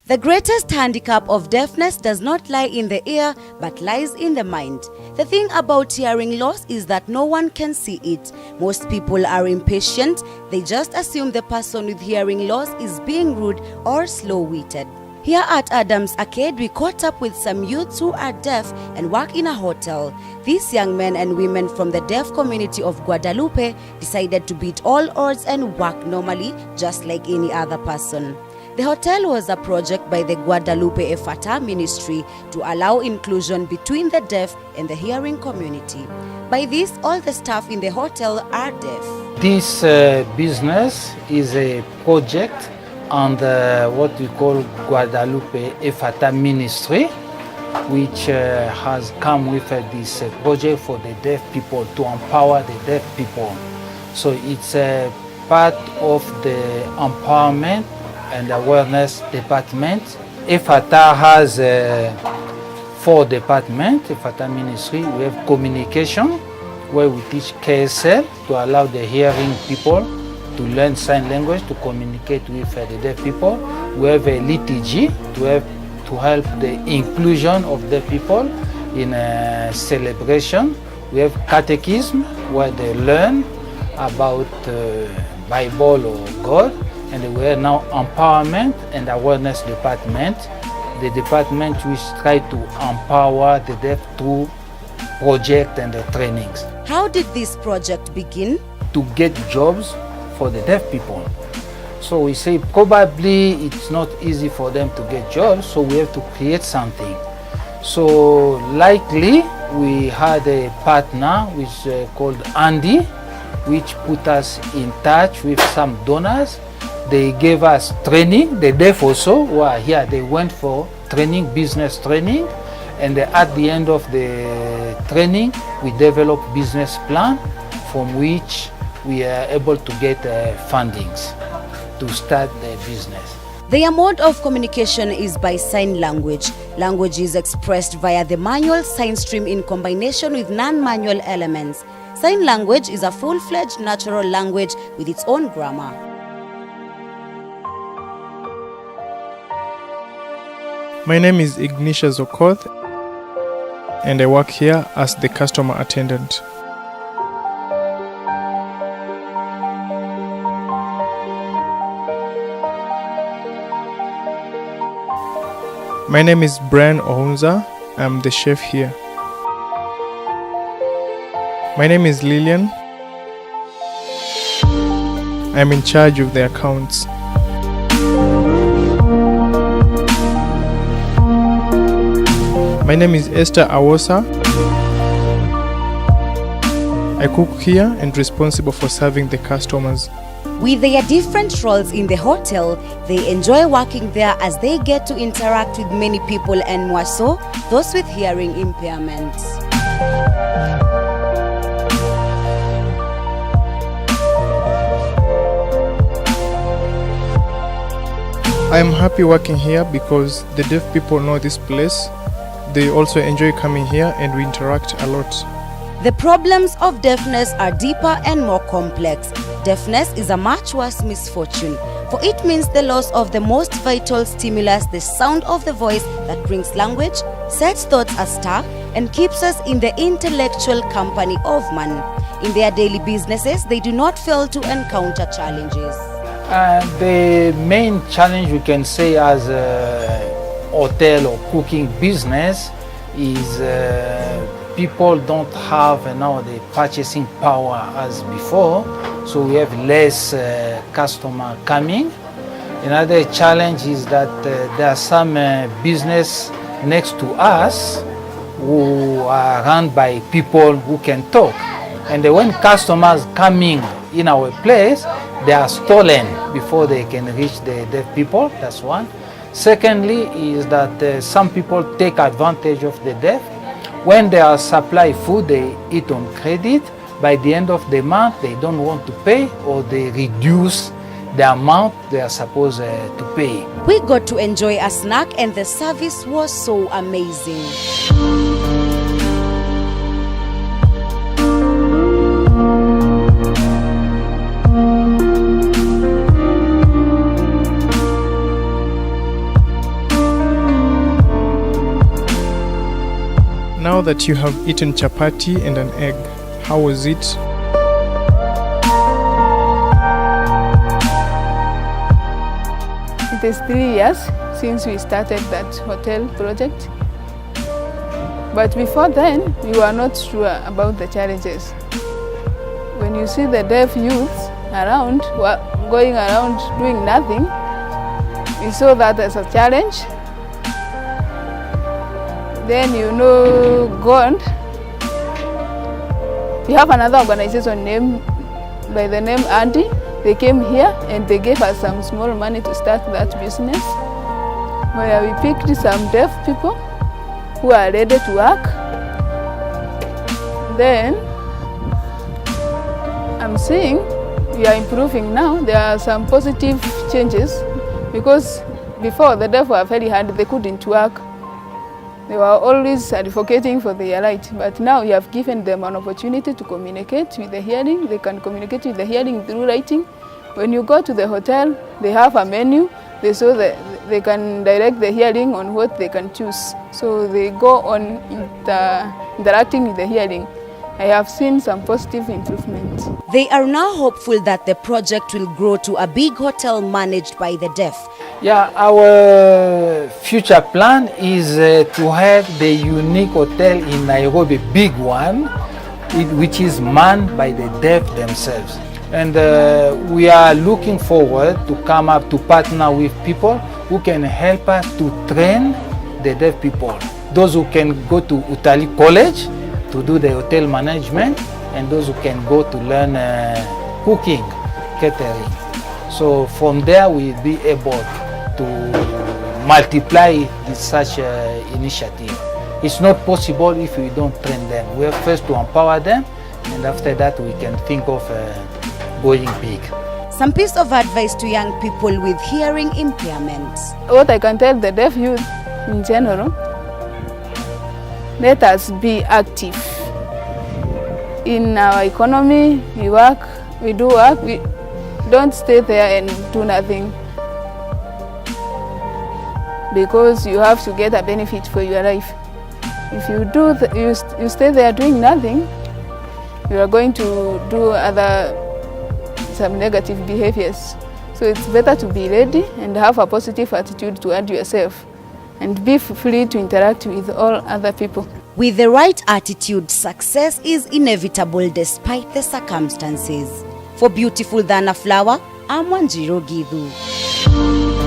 The greatest handicap of deafness does not lie in the ear, but lies in the mind. The thing about hearing loss is that no one can see it. Most people are impatient. They just assume the person with hearing loss is being rude or slow-witted. Here at Adams Arcade, we caught up with some youths who are deaf and work in a hotel. These young men and women from the deaf community of Guadalupe decided to beat all odds and work normally, just like any other person. The hotel was a project by the Guadalupe Efata ministry to allow inclusion between the deaf and the hearing community. By this, all the staff in the hotel are deaf. This business is a project under what we call Guadalupe Efata ministry, which has come with this project for the deaf people, to empower the deaf people. So it's a part of the empowerment and awareness department. Efata has 4 departments. Efata ministry, we have communication, where we teach KSL to allow the hearing people to learn sign language to communicate with the deaf people. We have a liturgy to help the inclusion of deaf people in a celebration. We have catechism, where they learn about Bible or God. And we are now empowerment and awareness department, the department which try to empower the deaf through project and the trainings. How did this project begin? To get jobs for the deaf people. So we say probably it's not easy for them to get jobs, so we have to create something. So likely we had a partner which called Andy, which put us in touch with some donors. They gave us training. The deaf also who are here, they went for training, business training, and at the end of the training we developed business plan from which we are able to get fundings to start the business. Their mode of communication is by sign language. Language is expressed via the manual sign stream in combination with non-manual elements. Sign language is a full-fledged natural language with its own grammar. My name is Ignitia Zokoth, and I work here as the customer attendant. My name is Brian Ohunza. I'm the chef here. My name is Lillian. I'm in charge of the accounts. My name is Esther Awosa. I cook here and responsible for serving the customers. With their different roles in the hotel, they enjoy working there as they get to interact with many people, and more so, those with hearing impairments. I am happy working here because the deaf people know this place. They also enjoy coming here and we interact a lot. The problems of deafness are deeper and more complex. Deafness is a much worse misfortune, for it means the loss of the most vital stimulus, the sound of the voice that brings language, sets thoughts astir, and keeps us in the intellectual company of man. In their daily businesses, they do not fail to encounter challenges. The main challenge we can say as a hotel or cooking business is people don't have now the purchasing power as before, so we have less customer coming. Another challenge is that there are some business next to us who are run by people who can talk, and when customers coming in our place, they are stolen before they can reach the deaf people. That's one. Secondly is that some people take advantage of the deaf. When they are supply food, they eat on credit. By the end of the month, they don't want to pay, or they reduce the amount they are supposed to pay. We got to enjoy a snack and the service was so amazing. Now that you have eaten chapati and an egg, how was it? It is 3 years since we started that hotel project. But before then, we were not sure about the challenges. When you see the deaf youths around, going around doing nothing, we saw that as a challenge. Then God, we have another organization by the name Andy. They came here and they gave us some small money to start that business, where we picked some deaf people who are ready to work. Then I'm seeing we are improving now. There are some positive changes, because before the deaf were very hard, they couldn't work. They were always advocating for their right, but now we have given them an opportunity to communicate with the hearing. They can communicate with the hearing through writing. When you go to the hotel, they have a menu. So that they can direct the hearing on what they can choose. So they go on interacting with the hearing. I have seen some positive improvements. They are now hopeful that the project will grow to a big hotel managed by the deaf. Yeah, our future plan is to have the unique hotel in Nairobi, big one, which is manned by the deaf themselves. And we are looking forward to come up to partner with people who can help us to train the deaf people. Those who can go to Utali College to do the hotel management, and those who can go to learn cooking, catering. So from there we'll be able to multiply such initiative. It's not possible if we don't train them. We have first to empower them, and after that we can think of going big. Some piece of advice to young people with hearing impairments. What I can tell the deaf youth in general, let us be active. In our economy, we work, we do work, we don't stay there and do nothing, because you have to get a benefit for your life. If you you stay there doing nothing, you are going to do some negative behaviors. So it's better to be ready and have a positive attitude toward yourself, and be free to interact with all other people. With the right attitude, success is inevitable despite the circumstances. For Beautiful Than a Flower, I'm Wanjiro Githu.